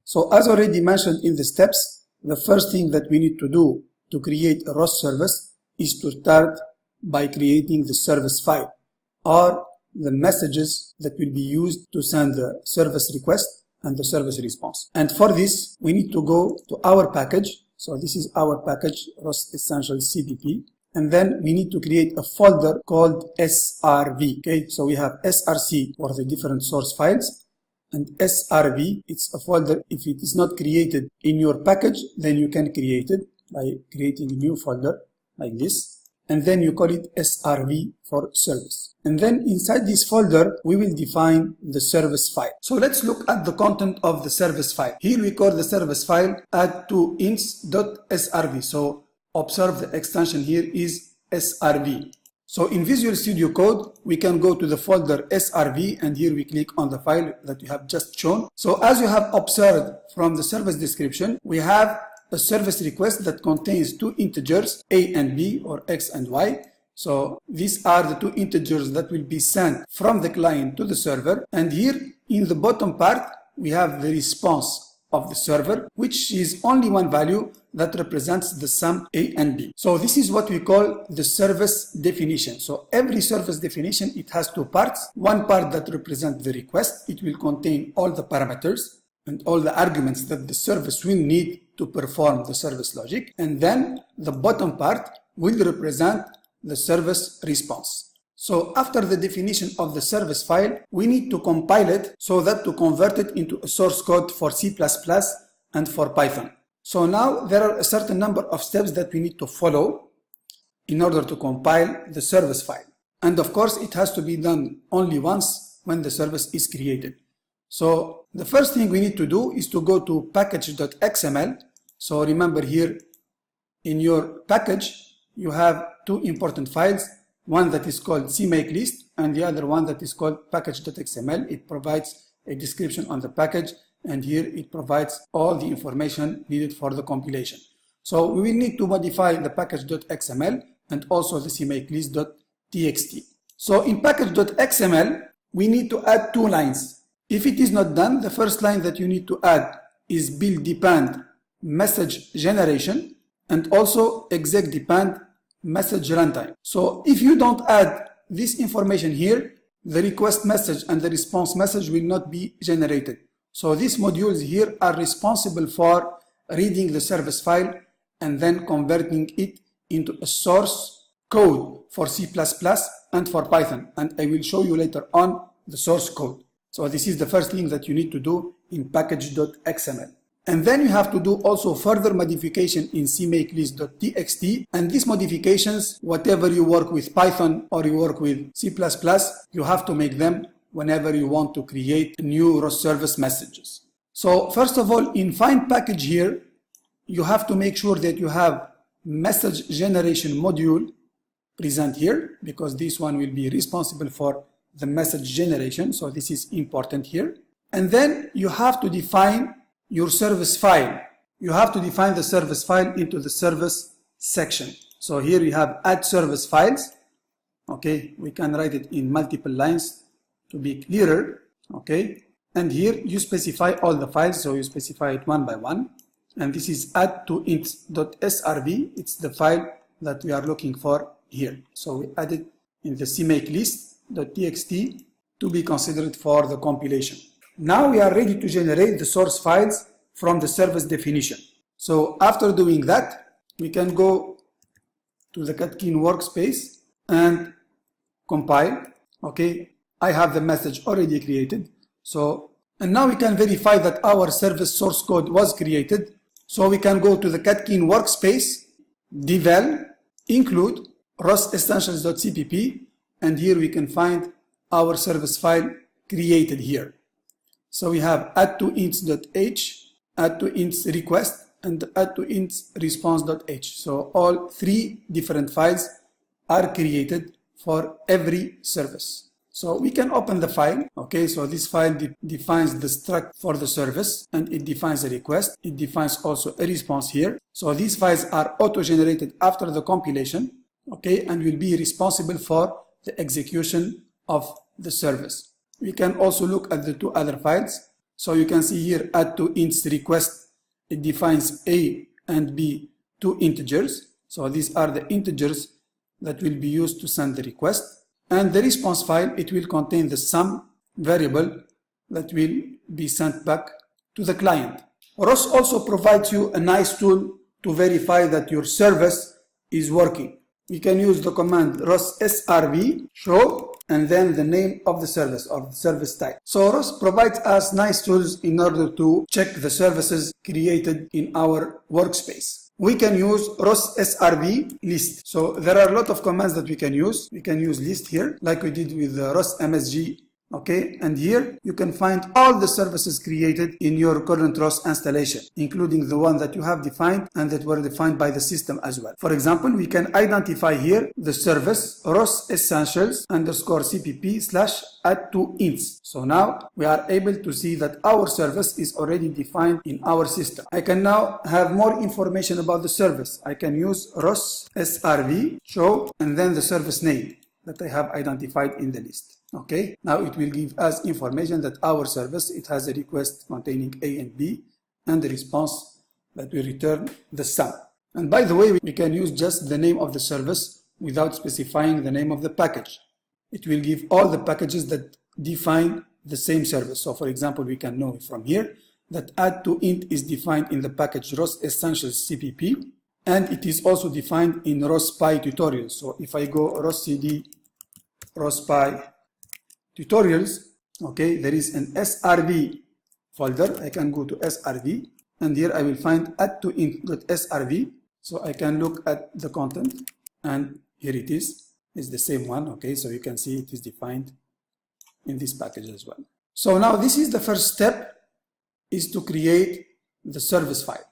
So as already mentioned in the steps, the first thing that we need to do to create a ROS service is to start by creating the service file or the messages that will be used to send the service request and the service response. And for this, we need to go to our package. So this is our package, ROS Essentials CPP. And then we need to create a folder called SRV. Okay, so we have SRC for the different source files, and SRV, it's a folder. If it is not created in your package, then you can create it by creating a new folder like this. And then you call it SRV for service. And then inside this folder, we will define the service file. So let's look at the content of the service file. Here we call the service file add2ints.srv. So observe the extension here is SRV. So in Visual Studio Code, we can go to the folder SRV, and here we click on the file that we have just shown. So as you have observed from the service description, we have a service request that contains two integers, a and b, or x and y. So these are the two integers that will be sent from the client to the server. And here in the bottom part, we have the response of the server, which is only one value that represents the sum a and b. So this is what we call the service definition. So every service definition, it has two parts. One part that represents the request. It will contain all the parameters and all the arguments that the service will need to perform the service logic. And then the bottom part will represent the service response. So after the definition of the service file, we need to compile it so that to convert it into a source code for C++ and for Python. So now there are a certain number of steps that we need to follow in order to compile the service file. And of course, it has to be done only once when the service is created. So the first thing we need to do is to go to package.xml. So remember here in your package, you have two important files. One that is called CMakeList and the other one that is called package.xml. It provides a description on the package, and here it provides all the information needed for the compilation. So we will need to modify the package.xml and also the CMakeList.txt. So in package.xml, we need to add two lines. If it is not done, the first line that you need to add is build depend message generation and also exec depend message runtime. So if you don't add this information here, the request message and the response message will not be generated. So these modules here are responsible for reading the service file and then converting it into a source code for C++ and for Python. And I will show you later on the source code. So this is the first thing that you need to do in package.xml. And then you have to do also further modification in CMakeList.txt. And these modifications, whatever you work with Python or you work with C++, you have to make them whenever you want to create new ROS service messages. So first of all, in find package here, you have to make sure that you have message generation module present here, because this one will be responsible for the message generation. So this is important here. And then you have to define your service file. You have to define the service file into the service section. So here we have add service files. Okay, we can write it in multiple lines to be clearer. Okay, and here you specify all the files, so you specify it one by one. And this is add2ints.srv. It's the file that we are looking for here. So we add it in the CMakeList.txt to be considered for the compilation. Now we are ready to generate the source files from the service definition. So after doing that, we can go to the Catkin workspace and compile. Okay, I have the message already created. So, and now we can verify that our service source code was created. So we can go to the Catkin workspace, devel, include ROS Essentials.cpp, and here we can find our service file created here. So we have add2ints.h, add2ints request, and add2ints response.h. So all three different files are created for every service. So we can open the file. Okay, so this file defines the struct for the service, and it defines a request. It defines also a response here. So these files are auto-generated after the compilation, okay, and will be responsible for the execution of the service. We can also look at the two other files. So you can see here add to ints request. It defines A and B, two integers. So these are the integers that will be used to send the request. And the response file, it will contain the sum variable that will be sent back to the client. ROS also provides you a nice tool to verify that your service is working. You can use the command ROS SRV show and then the name of the service or the service type. So ROS provides us nice tools in order to check the services created in our workspace. We can use ROS SRV list. So there are a lot of commands that we can use. We can use list here like we did with ROS MSG. Okay, and here you can find all the services created in your current ROS installation, including the one that you have defined and that were defined by the system as well. For example, we can identify here the service ROS essentials _cpp/add to ints. So now we are able to see that our service is already defined in our system. I can now have more information about the service. I can use ROS SRV show and then the service name that I have identified in the list. Okay, now it will give us information that our service, it has a request containing A and B and the response that will return the sum. And by the way, we can use just the name of the service without specifying the name of the package. It will give all the packages that define the same service. So for example, we can know from here that add to int is defined in the package ROS Essentials CPP, and it is also defined in ROS Pi tutorials. So if I go ROS CD ROS Pi tutorials, okay, there is an SRV folder. I can go to SRV and here I will find add to int.srv. So I can look at the content and here it is. It's the same one. Okay, so you can see it is defined in this package as well. So now this is the first step, is to create the service file.